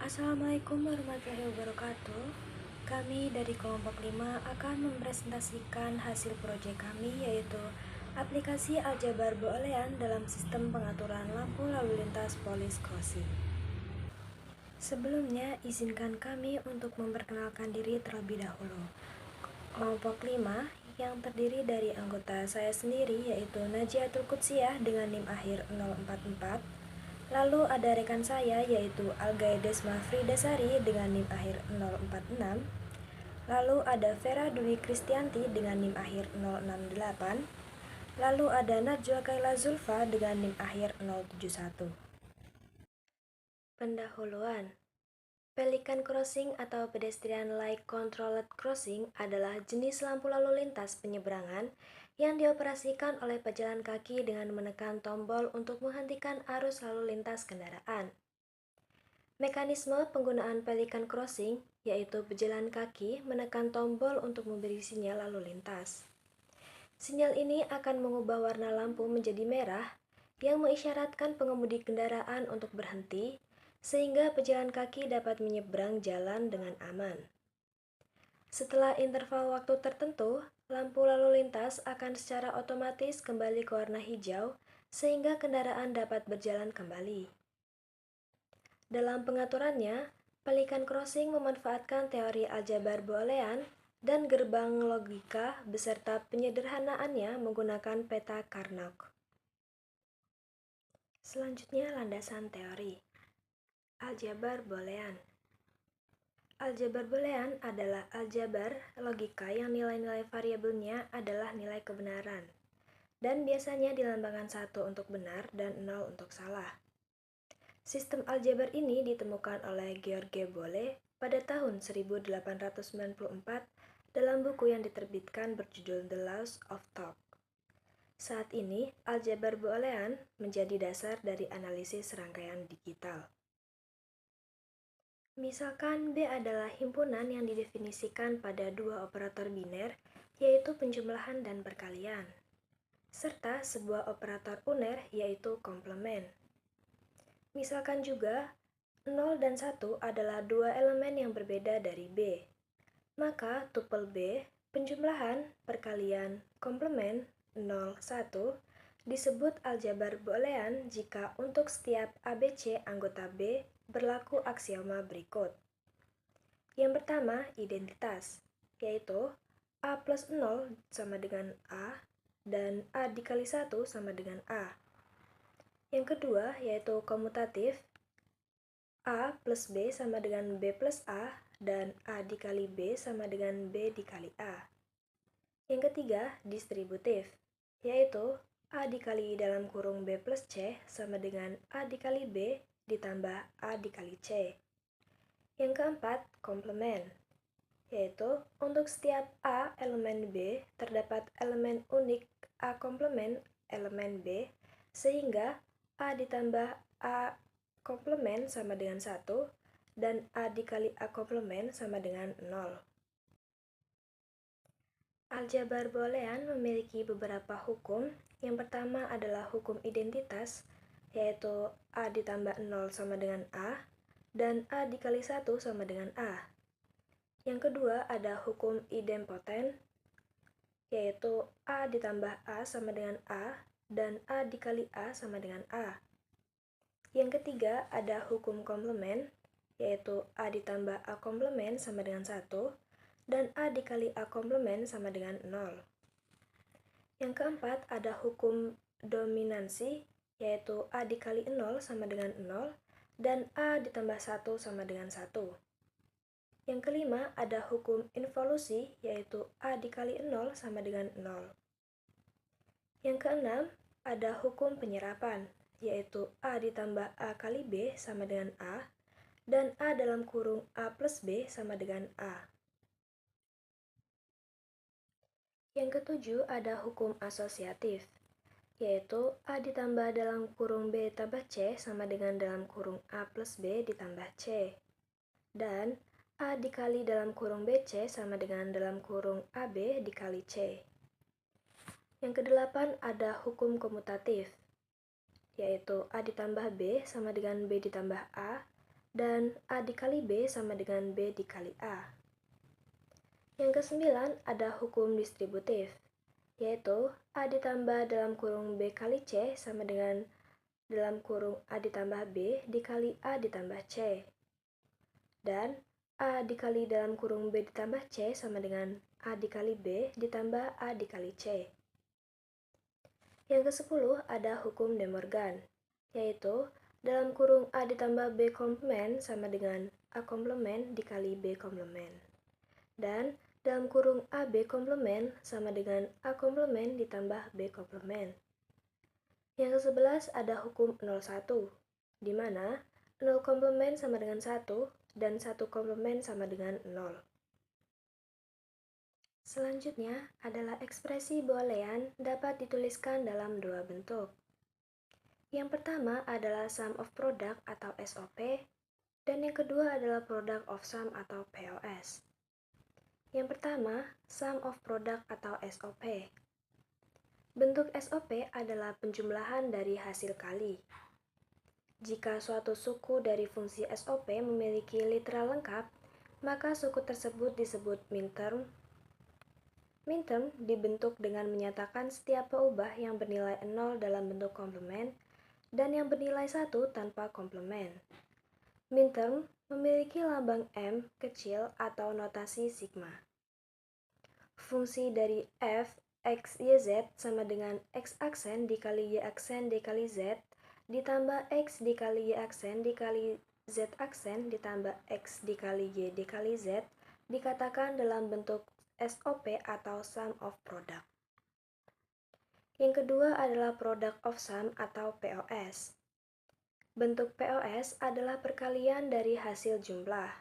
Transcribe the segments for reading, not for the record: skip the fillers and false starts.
Assalamualaikum warahmatullahi wabarakatuh. Kami dari kelompok 5 akan mempresentasikan hasil proyek kami, yaitu aplikasi aljabar boolean dalam sistem pengaturan lampu lalu lintas police crossing. Sebelumnya, izinkan kami untuk memperkenalkan diri terlebih dahulu. Kelompok 5 yang terdiri dari anggota saya sendiri, yaitu Najiatul Qudsiyah dengan NIM akhir 044. Lalu ada rekan saya, yaitu Algaides Mafridasari dengan NIM akhir 046. Lalu ada Vera Dwi Kristianti dengan NIM akhir 068. Lalu ada Najwa Kaila Zulfa dengan NIM akhir 071. Pendahuluan. Pelican crossing atau pedestrian light controlled crossing adalah jenis lampu lalu lintas penyeberangan yang dioperasikan oleh pejalan kaki dengan menekan tombol untuk menghentikan arus lalu lintas kendaraan. Mekanisme penggunaan pelican crossing yaitu pejalan kaki menekan tombol untuk memberi sinyal lalu lintas. Sinyal ini akan mengubah warna lampu menjadi merah yang mengisyaratkan pengemudi kendaraan untuk berhenti, sehingga pejalan kaki dapat menyeberang jalan dengan aman. Setelah interval waktu tertentu, lampu lalu lintas akan secara otomatis kembali ke warna hijau, sehingga kendaraan dapat berjalan kembali. Dalam pengaturannya, pelican crossing memanfaatkan teori aljabar boolean dan gerbang logika beserta penyederhanaannya menggunakan peta Carnot. Selanjutnya, landasan teori. Aljabar boolean. Aljabar boolean adalah aljabar logika yang nilai-nilai variabelnya adalah nilai kebenaran, dan biasanya dilambangkan 1 untuk benar dan 0 untuk salah. Sistem aljabar ini ditemukan oleh George Boole pada tahun 1894 dalam buku yang diterbitkan berjudul The Laws of Thought. Saat ini, aljabar boolean menjadi dasar dari analisis rangkaian digital. Misalkan B adalah himpunan yang didefinisikan pada dua operator biner, yaitu penjumlahan dan perkalian, serta sebuah operator uner, yaitu komplement. Misalkan juga 0 dan 1 adalah dua elemen yang berbeda dari B. Maka tupel B, penjumlahan, perkalian, komplement 0, 1 disebut aljabar boolean jika untuk setiap ABC anggota B berlaku aksioma berikut. Yang pertama, identitas, yaitu A plus 0 sama dengan A dan A dikali 1 sama dengan A. Yang kedua, yaitu komutatif, A plus B sama dengan B plus A dan A dikali B sama dengan B dikali A. Yang ketiga, distributif, yaitu A dikali dalam kurung B plus C sama dengan A dikali B ditambah A dikali C. Yang keempat, komplement, yaitu untuk setiap A elemen B terdapat elemen unik A komplement elemen B, sehingga A ditambah A komplement sama dengan 1 dan A dikali A komplement sama dengan 0. Aljabar boolean memiliki beberapa hukum. Yang pertama adalah hukum identitas, yaitu A ditambah 0 sama dengan A dan A dikali 1 sama dengan A. Yang kedua ada hukum idempoten, yaitu A ditambah A sama dengan A dan A dikali A sama dengan A. Yang ketiga ada hukum komplement, yaitu A ditambah A komplement sama dengan 1 dan A dikali A komplement sama dengan 0. Yang keempat ada hukum dominansi, yaitu A dikali 0 sama dengan 0 dan A ditambah 1 sama dengan 1. Yang kelima ada hukum involusi, yaitu A dikali 0 sama dengan 0. Yang keenam ada hukum penyerapan, yaitu A ditambah A kali B sama dengan A dan A dalam kurung A plus B sama dengan A. Yang ketujuh ada hukum asosiatif, yaitu A ditambah dalam kurung B tambah C sama dengan dalam kurung A plus B ditambah C. Dan A dikali dalam kurung BC sama dengan dalam kurung AB dikali C. Yang kedelapan ada hukum komutatif, yaitu A ditambah B sama dengan B ditambah A dan A dikali B sama dengan B dikali A. Yang kesembilan ada hukum distributif, yaitu A ditambah dalam kurung B kali C sama dengan dalam kurung A ditambah B dikali A ditambah C. Dan A dikali dalam kurung B ditambah C sama dengan A dikali B ditambah A dikali C. Yang ke-10 ada hukum De Morgan, yaitu dalam kurung A ditambah B komplement sama dengan A komplement dikali B komplement. Dan dalam kurung AB komplement sama dengan A komplement ditambah B komplement. Yang ke-11 ada hukum 01, di mana 0 komplement sama dengan 1 dan 1 komplement sama dengan 0. Selanjutnya adalah ekspresi Boolean dapat dituliskan dalam dua bentuk. Yang pertama adalah sum of product atau SOP, dan yang kedua adalah product of sum atau POS. Yang pertama, sum of product atau SOP. Bentuk SOP adalah penjumlahan dari hasil kali. Jika suatu suku dari fungsi SOP memiliki literal lengkap, maka suku tersebut disebut minterm. Minterm dibentuk dengan menyatakan setiap peubah yang bernilai 0 dalam bentuk komplement dan yang bernilai 1 tanpa komplement. Minterm memiliki lambang M kecil atau notasi sigma. Fungsi dari f, x, y, z sama dengan x aksen dikali y aksen dikali z ditambah x dikali y aksen dikali z aksen ditambah x dikali y dikali z dikatakan dalam bentuk SOP atau sum of product. Yang kedua adalah product of sum atau POS. Bentuk POS adalah perkalian dari hasil jumlah.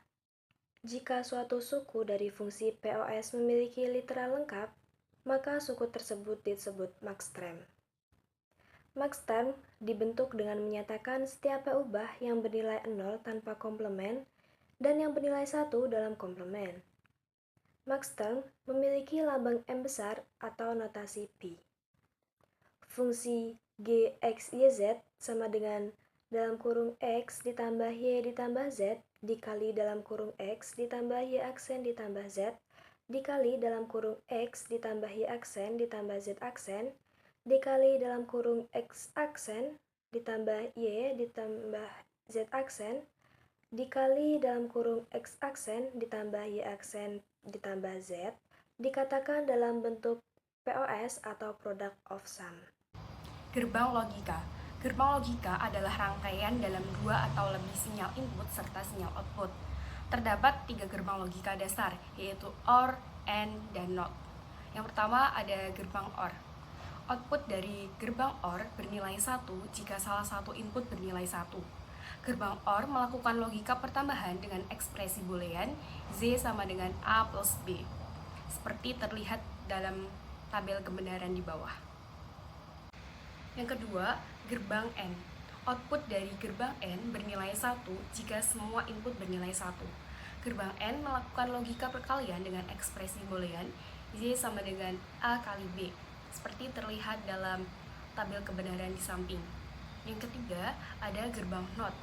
Jika suatu suku dari fungsi POS memiliki literal lengkap, maka suku tersebut disebut maxterm. Maxterm dibentuk dengan menyatakan setiap peubah yang bernilai 0 tanpa komplement dan yang bernilai 1 dalam komplement. Maxterm memiliki lambang M besar atau notasi pi. Fungsi G, X, Y, Z sama dengan dalam kurung X ditambah Y ditambah Z dikali dalam kurung X ditambah Y aksen ditambah Z dikali dalam kurung X ditambah Y aksen ditambah Z aksen dikali dalam kurung X aksen ditambah Y ditambah Z aksen dikali dalam kurung X aksen ditambah Y aksen ditambah Z dikatakan dalam bentuk POS atau product of sum. Gerbang logika. Gerbang logika adalah rangkaian dalam dua atau lebih sinyal input serta sinyal output. Terdapat 3 gerbang logika dasar, yaitu OR, AND, dan NOT. Yang pertama ada gerbang OR. Output dari gerbang OR bernilai 1 jika salah satu input bernilai 1. Gerbang OR melakukan logika pertambahan dengan ekspresi Boolean Z sama dengan A plus B, seperti terlihat dalam tabel kebenaran di bawah. Yang kedua, gerbang AND. Output dari gerbang AND bernilai 1 jika semua input bernilai 1. Gerbang AND melakukan logika perkalian dengan ekspresi Boolean Z sama dengan A kali B, seperti terlihat dalam tabel kebenaran di samping. Yang ketiga, ada gerbang NOT.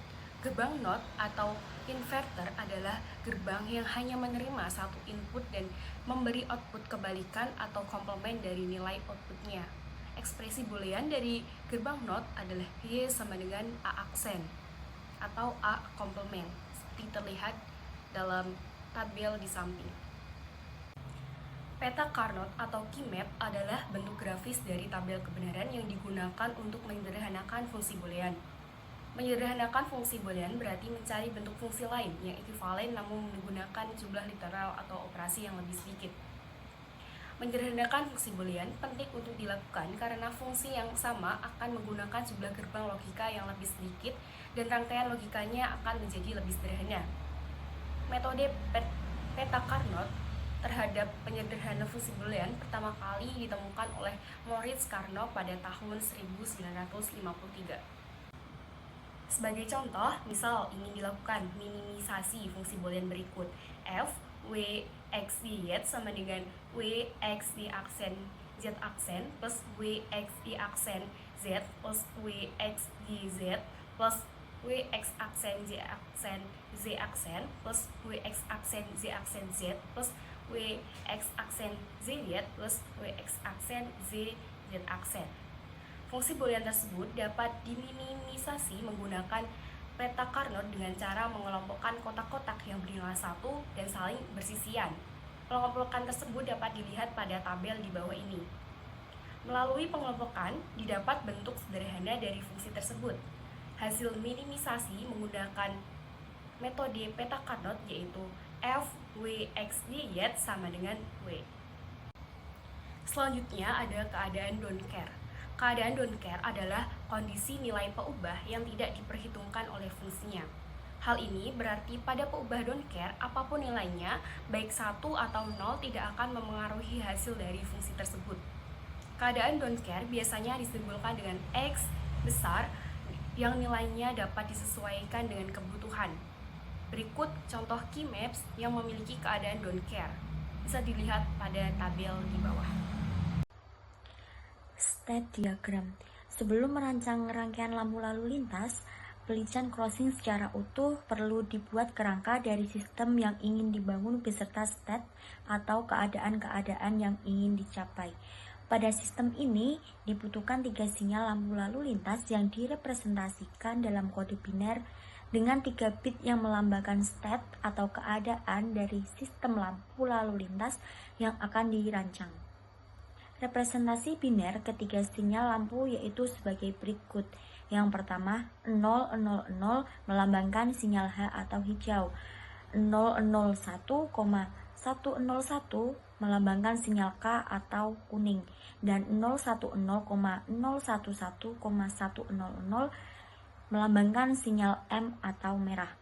Gerbang NOT atau inverter adalah gerbang yang hanya menerima satu input dan memberi output kebalikan atau komplement dari nilai outputnya. Ekspresi Boolean dari gerbang NOT adalah Y sama dengan A aksen atau A komplement, seperti terlihat dalam tabel di samping. Peta Carnot atau key map adalah bentuk grafis dari tabel kebenaran yang digunakan untuk menyederhanakan fungsi Boolean. Menyederhanakan fungsi Boolean berarti mencari bentuk fungsi lain yang ekivalen namun menggunakan jumlah literal atau operasi yang lebih sedikit. Menyederhanakan fungsi Boolean penting untuk dilakukan karena fungsi yang sama akan menggunakan jumlah gerbang logika yang lebih sedikit dan rangkaian logikanya akan menjadi lebih sederhana. Metode peta Carnot terhadap penyederhanaan fungsi Boolean pertama kali ditemukan oleh Moritz Carnot pada tahun 1953. Sebagai contoh, misal ingin dilakukan minimisasi fungsi Boolean berikut. F, W, X, Y, Z sama dengan W, X, Y aksen Z aksen plus W, X, Y aksen Z plus W, X, Y, Z plus W X aksen Z aksen plus W X aksen Z aksen Z plus W X aksen ZY plus W X aksen Z aksen. Fungsi boolean tersebut dapat diminimisasi menggunakan peta Carnot dengan cara mengelompokkan kotak-kotak yang bernilai 1 dan saling bersisian. Pengelompokan tersebut dapat dilihat pada tabel di bawah ini. Melalui pengelompokan, didapat bentuk sederhana dari fungsi tersebut. Hasil minimisasi menggunakan metode peta Carnot yaitu F W X Y sama dengan W. Selanjutnya ada keadaan don't care. Keadaan don't care adalah kondisi nilai peubah yang tidak diperhitungkan oleh fungsinya. Hal ini berarti pada peubah don't care, apapun nilainya, baik 1 atau 0 tidak akan memengaruhi hasil dari fungsi tersebut. Keadaan don't care biasanya disimbolkan dengan X besar yang nilainya dapat disesuaikan dengan kebutuhan. Berikut contoh key maps yang memiliki keadaan don't care. Bisa dilihat pada tabel di bawah. State diagram. Sebelum merancang rangkaian lampu lalu lintas, pelitian crossing secara utuh perlu dibuat kerangka dari sistem yang ingin dibangun beserta state atau keadaan-keadaan yang ingin dicapai. Pada sistem ini dibutuhkan 3 sinyal lampu lalu lintas yang direpresentasikan dalam kode biner dengan 3 bit yang melambangkan state atau keadaan dari sistem lampu lalu lintas yang akan dirancang. Representasi biner ketiga sinyal lampu yaitu sebagai berikut. Yang pertama, 000 melambangkan sinyal H atau hijau, 001,101 melambangkan sinyal K atau kuning, dan 010,011,100 melambangkan sinyal M atau merah.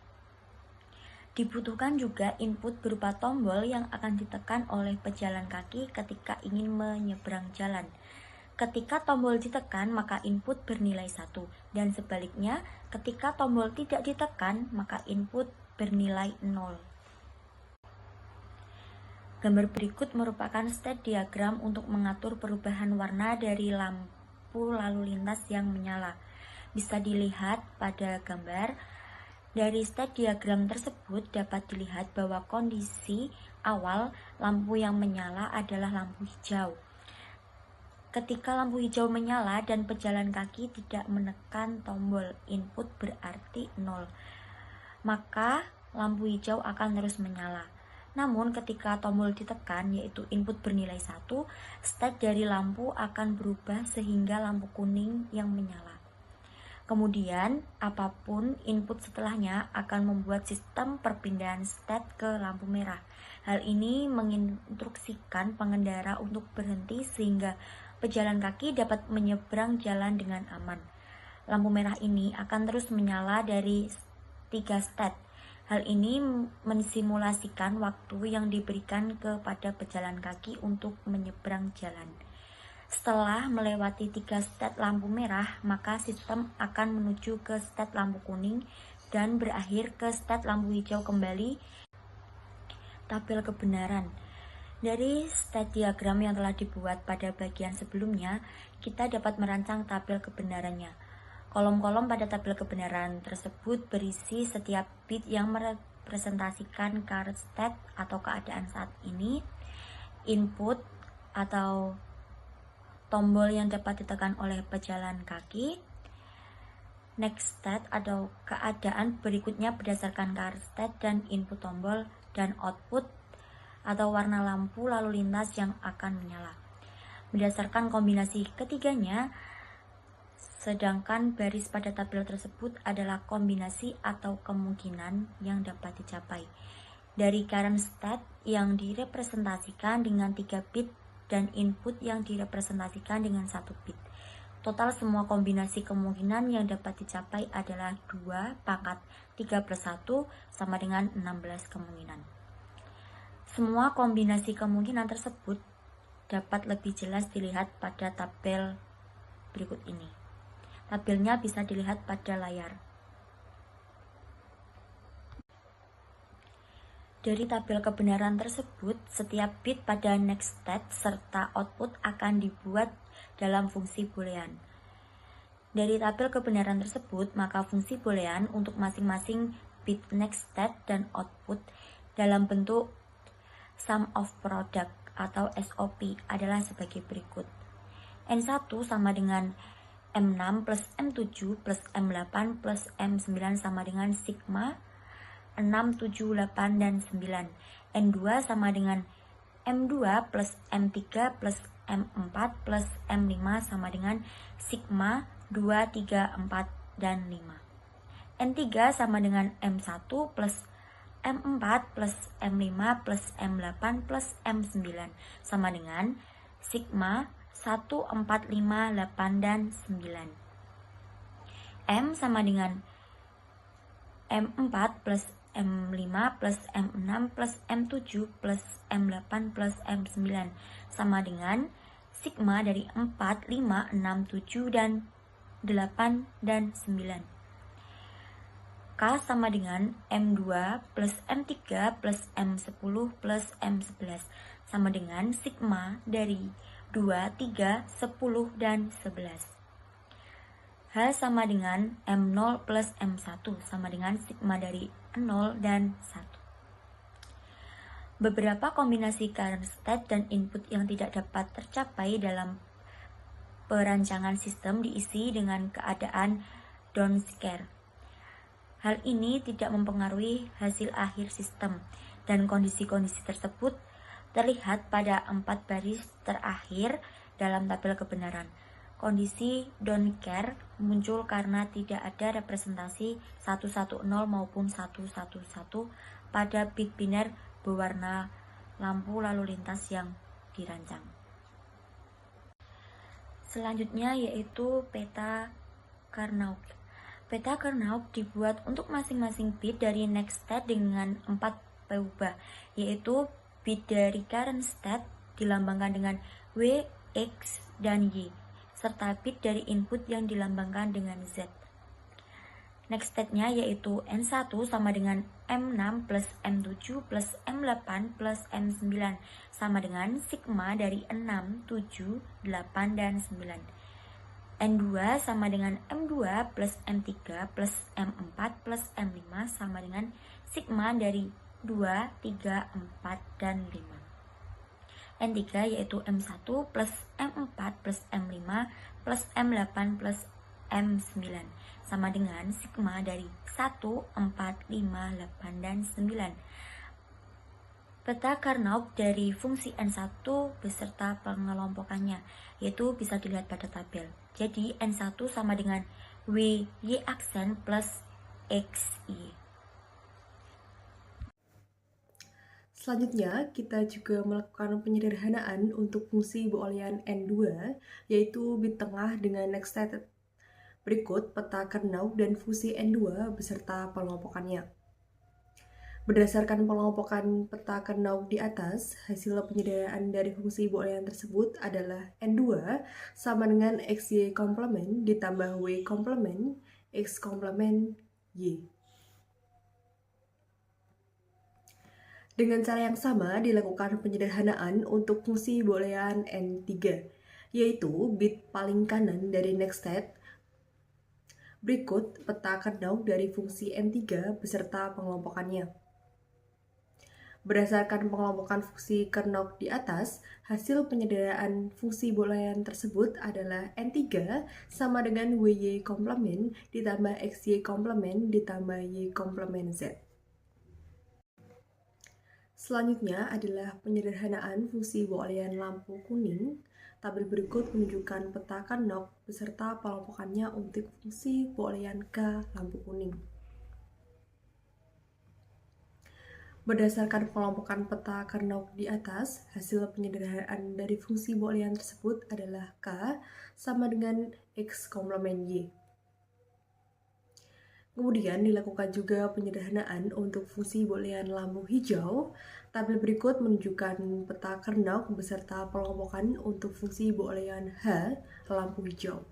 Dibutuhkan juga input berupa tombol yang akan ditekan oleh pejalan kaki ketika ingin menyeberang jalan. Ketika tombol ditekan, maka input bernilai 1, dan sebaliknya, ketika tombol tidak ditekan, maka input bernilai 0. Gambar berikut merupakan state diagram untuk mengatur perubahan warna dari lampu lalu lintas yang menyala. Bisa dilihat pada gambar. Dari state diagram tersebut dapat dilihat bahwa kondisi awal lampu yang menyala adalah lampu hijau. Ketika lampu hijau menyala dan pejalan kaki tidak menekan tombol, input berarti 0. Maka lampu hijau akan terus menyala. Namun ketika tombol ditekan, yaitu input bernilai 1, state dari lampu akan berubah sehingga lampu kuning yang menyala. Kemudian, apapun input setelahnya akan membuat sistem perpindahan state ke lampu merah. Hal ini menginstruksikan pengendara untuk berhenti sehingga pejalan kaki dapat menyeberang jalan dengan aman. Lampu merah ini akan terus menyala dari 3 state. Hal ini mensimulasikan waktu yang diberikan kepada pejalan kaki untuk menyeberang jalan. Setelah melewati 3 state lampu merah, maka sistem akan menuju ke state lampu kuning dan berakhir ke state lampu hijau kembali. Tabel kebenaran. Dari state diagram yang telah dibuat pada bagian sebelumnya, kita dapat merancang tabel kebenarannya. Kolom-kolom pada tabel kebenaran tersebut berisi setiap bit yang merepresentasikan current state atau keadaan saat ini, input atau tombol yang dapat ditekan oleh pejalan kaki, next state atau keadaan berikutnya berdasarkan current state dan input tombol, dan output atau warna lampu lalu lintas yang akan menyala. Berdasarkan kombinasi ketiganya, sedangkan baris pada tabel tersebut adalah kombinasi atau kemungkinan yang dapat dicapai. Dari current state yang direpresentasikan dengan 3 bit dan input yang direpresentasikan dengan 1 bit. Total semua kombinasi kemungkinan yang dapat dicapai adalah 2 pangkat 3 plus 1 sama dengan 16 kemungkinan. Semua kombinasi kemungkinan tersebut dapat lebih jelas dilihat pada tabel berikut ini. Tabelnya bisa dilihat pada layar. Dari tabel kebenaran tersebut, setiap bit pada next state serta output akan dibuat dalam fungsi boolean. Dari tabel kebenaran tersebut, maka fungsi boolean untuk masing-masing bit next state dan output dalam bentuk sum of product atau SOP adalah sebagai berikut. N1 sama dengan M6 plus M7 plus M8 plus M9 sama dengan sigma 6, 7, 8, dan 9. N2 sama dengan M2 plus M3 plus M4 plus M5 sama dengan sigma 2, 3, 4, dan 5. N3 sama dengan M1 plus M4 plus M5 plus M8 plus M9 sama dengan sigma 1, 4, 5, 8, dan 9. M sama dengan M4 plus M5 plus M6 plus M7 plus M8 plus M9 sama dengan sigma dari 4, 5, 6, 7, dan 8, dan 9. K sama dengan M2 plus M3 plus M10 plus M11 sama dengan sigma dari 2, 3, 10, dan 11. H sama dengan M0 plus M1 sama dengan sigma dari 0 dan 1. Beberapa kombinasi current state dan input yang tidak dapat tercapai dalam perancangan sistem diisi dengan keadaan downscale. Hal ini tidak mempengaruhi hasil akhir sistem, dan kondisi-kondisi tersebut terlihat pada 4 baris terakhir dalam tabel kebenaran. Kondisi downscale muncul karena tidak ada representasi 110 maupun 111 pada bit biner berwarna lampu lalu lintas yang dirancang. Selanjutnya yaitu peta Carnot. Peta Carnot dibuat untuk masing-masing bit dari next state dengan 4 peubah, yaitu bit dari current state dilambangkan dengan W, X, dan Y, serta bit dari input yang dilambangkan dengan Z. Next state-nya yaitu N1 sama dengan M6 plus M7 plus M8 plus M9 sama dengan sigma dari 6, 7, 8, dan 9. N2 sama dengan M2 plus M3 plus M4 plus M5 sama dengan sigma dari 2, 3, 4, dan 5. N3 yaitu M1 plus M4 plus M5 plus M8 plus M9 sama dengan sigma dari 1, 4, 5, 8, dan 9. Peta Carnot dari fungsi N1 beserta pengelompokannya, yaitu bisa dilihat pada tabel. Jadi N1 sama dengan W, Y aksen plus X, Y. Selanjutnya, kita juga melakukan penyederhanaan untuk fungsi boolean N2, yaitu bit tengah dengan next state. Berikut peta Carnot dan fungsi N2 beserta pengelompokannya. Berdasarkan pengelompokan peta Carnot di atas, hasil penyederhanaan dari fungsi boolean tersebut adalah N2 sama dengan XY komplement ditambah W komplement X komplement Y. Dengan cara yang sama dilakukan penyederhanaan untuk fungsi boolean N3, yaitu bit paling kanan dari next state. Berikut peta Carnot dari fungsi N3 beserta pengelompokannya. Berdasarkan pengelompokan fungsi Carnot di atas, hasil penyederhanaan fungsi boolean tersebut adalah N3 sama dengan WY komplement ditambah XY komplement ditambah Y komplement Z. Selanjutnya adalah penyederhanaan fungsi boolean lampu kuning. Tabel berikut menunjukkan peta Carnot beserta pengelompokannya untuk fungsi boolean K lampu kuning. Berdasarkan pengelompokan peta Carnot di atas, hasil penyederhanaan dari fungsi boolean tersebut adalah K sama dengan X komplement Y. Kemudian dilakukan juga penyederhanaan untuk fungsi boolean lampu hijau. Tabel berikut menunjukkan peta Carnot beserta pengelompokan untuk fungsi boolean H lampu hijau.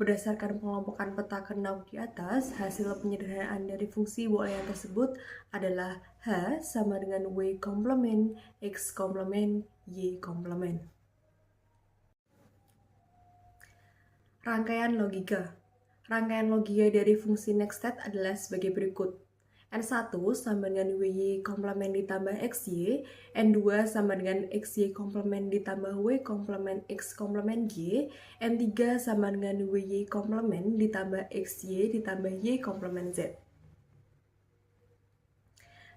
Berdasarkan pengelompokan peta Carnot di atas, hasil penyederhanaan dari fungsi boolean tersebut adalah H sama dengan W komplement X komplement Y komplement. Rangkaian logika. Rangkaian logika dari fungsi nextState adalah sebagai berikut. N1 sama dengan WY komplement ditambah XY, N2 sama dengan XY komplement ditambah W komplement X komplement Y, N3 sama dengan WY komplement ditambah XY ditambah Y komplement Z.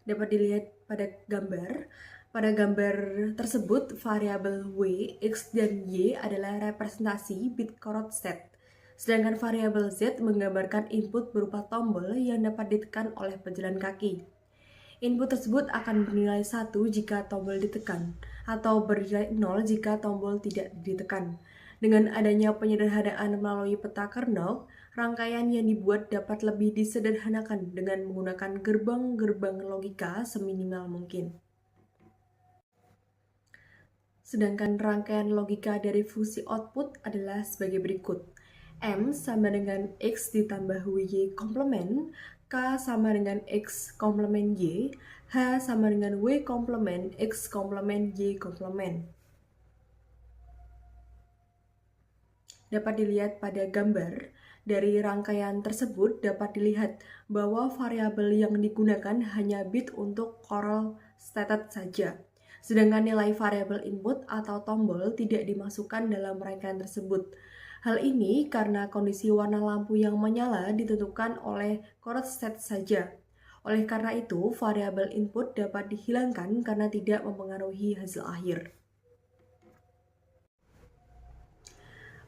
Dapat dilihat pada gambar. Pada gambar tersebut, variabel W, X, dan Y adalah representasi bit chord state. Sedangkan variabel Z menggambarkan input berupa tombol yang dapat ditekan oleh pejalan kaki. Input tersebut akan bernilai 1 jika tombol ditekan, atau bernilai 0 jika tombol tidak ditekan. Dengan adanya penyederhanaan melalui peta Carnot, rangkaian yang dibuat dapat lebih disederhanakan dengan menggunakan gerbang-gerbang logika seminimal mungkin. Sedangkan rangkaian logika dari fungsi output adalah sebagai berikut. M sama dengan X ditambah WY komplement, K sama dengan X komplement Y, H sama dengan W komplement X komplement Y komplement. Dapat dilihat pada gambar. Dari rangkaian tersebut dapat dilihat bahwa variabel yang digunakan hanya bit untuk choral stated saja. Sedangkan nilai variabel input atau tombol tidak dimasukkan dalam rangkaian tersebut. Hal ini karena kondisi warna lampu yang menyala ditentukan oleh chord state saja. Oleh karena itu, variabel input dapat dihilangkan karena tidak mempengaruhi hasil akhir.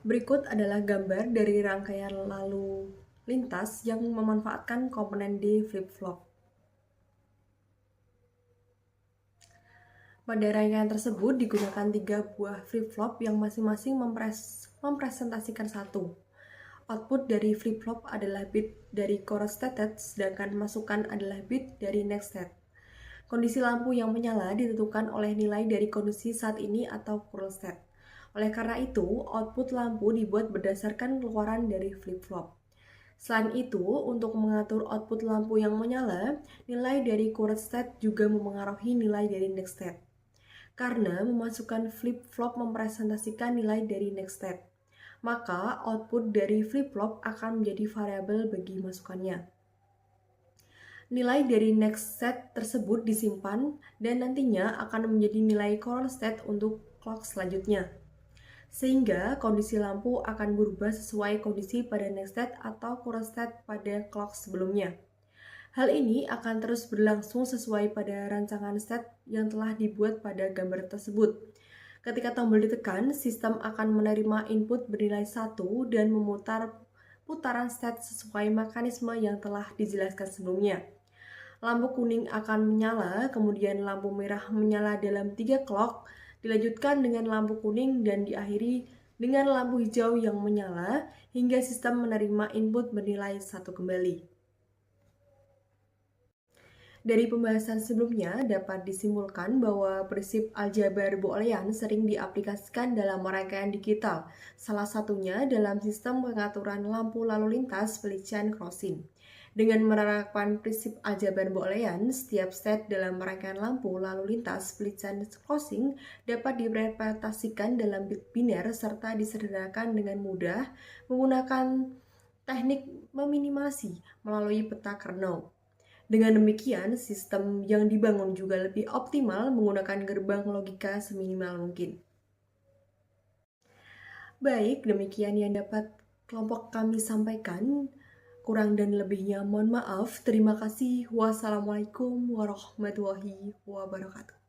Berikut adalah gambar dari rangkaian lalu lintas yang memanfaatkan komponen D flip-flop. Pada rangkaian tersebut digunakan 3 buah flip-flop yang masing-masing mempresentasikan satu. Output dari flip-flop adalah bit dari chord stated, sedangkan masukan adalah bit dari nextState. Kondisi lampu yang menyala ditentukan oleh nilai dari kondisi saat ini atau current state. Oleh karena itu, output lampu dibuat berdasarkan keluaran dari flip-flop. Selain itu, untuk mengatur output lampu yang menyala, nilai dari current state juga memengaruhi nilai dari nextState. Karena memasukkan flip-flop mempresentasikan nilai dari nextState, maka output dari flip-flop akan menjadi variabel bagi masukannya. Nilai dari nextState tersebut disimpan dan nantinya akan menjadi nilai current state untuk clock selanjutnya. Sehingga kondisi lampu akan berubah sesuai kondisi pada nextState atau current state pada clock sebelumnya. Hal ini akan terus berlangsung sesuai pada rancangan state yang telah dibuat pada gambar tersebut. Ketika tombol ditekan, sistem akan menerima input bernilai 1 dan memutar putaran state sesuai mekanisme yang telah dijelaskan sebelumnya. Lampu kuning akan menyala, kemudian lampu merah menyala dalam 3 clock, dilanjutkan dengan lampu kuning dan diakhiri dengan lampu hijau yang menyala hingga sistem menerima input bernilai 1 kembali. Dari pembahasan sebelumnya dapat disimpulkan bahwa prinsip aljabar Boolean sering diaplikasikan dalam rangkaian digital, salah satunya dalam sistem pengaturan lampu lalu lintas pelician crossing. Dengan menerapkan prinsip aljabar Boolean, setiap state dalam rangkaian lampu lalu lintas pelician crossing dapat direpresentasikan dalam bit biner serta disederhanakan dengan mudah menggunakan teknik meminimasi melalui peta Carnot. Dengan demikian, sistem yang dibangun juga lebih optimal menggunakan gerbang logika seminimal mungkin. Baik, demikian yang dapat kelompok kami sampaikan. Kurang dan lebihnya mohon maaf. Terima kasih. Wassalamualaikum warahmatullahi wabarakatuh.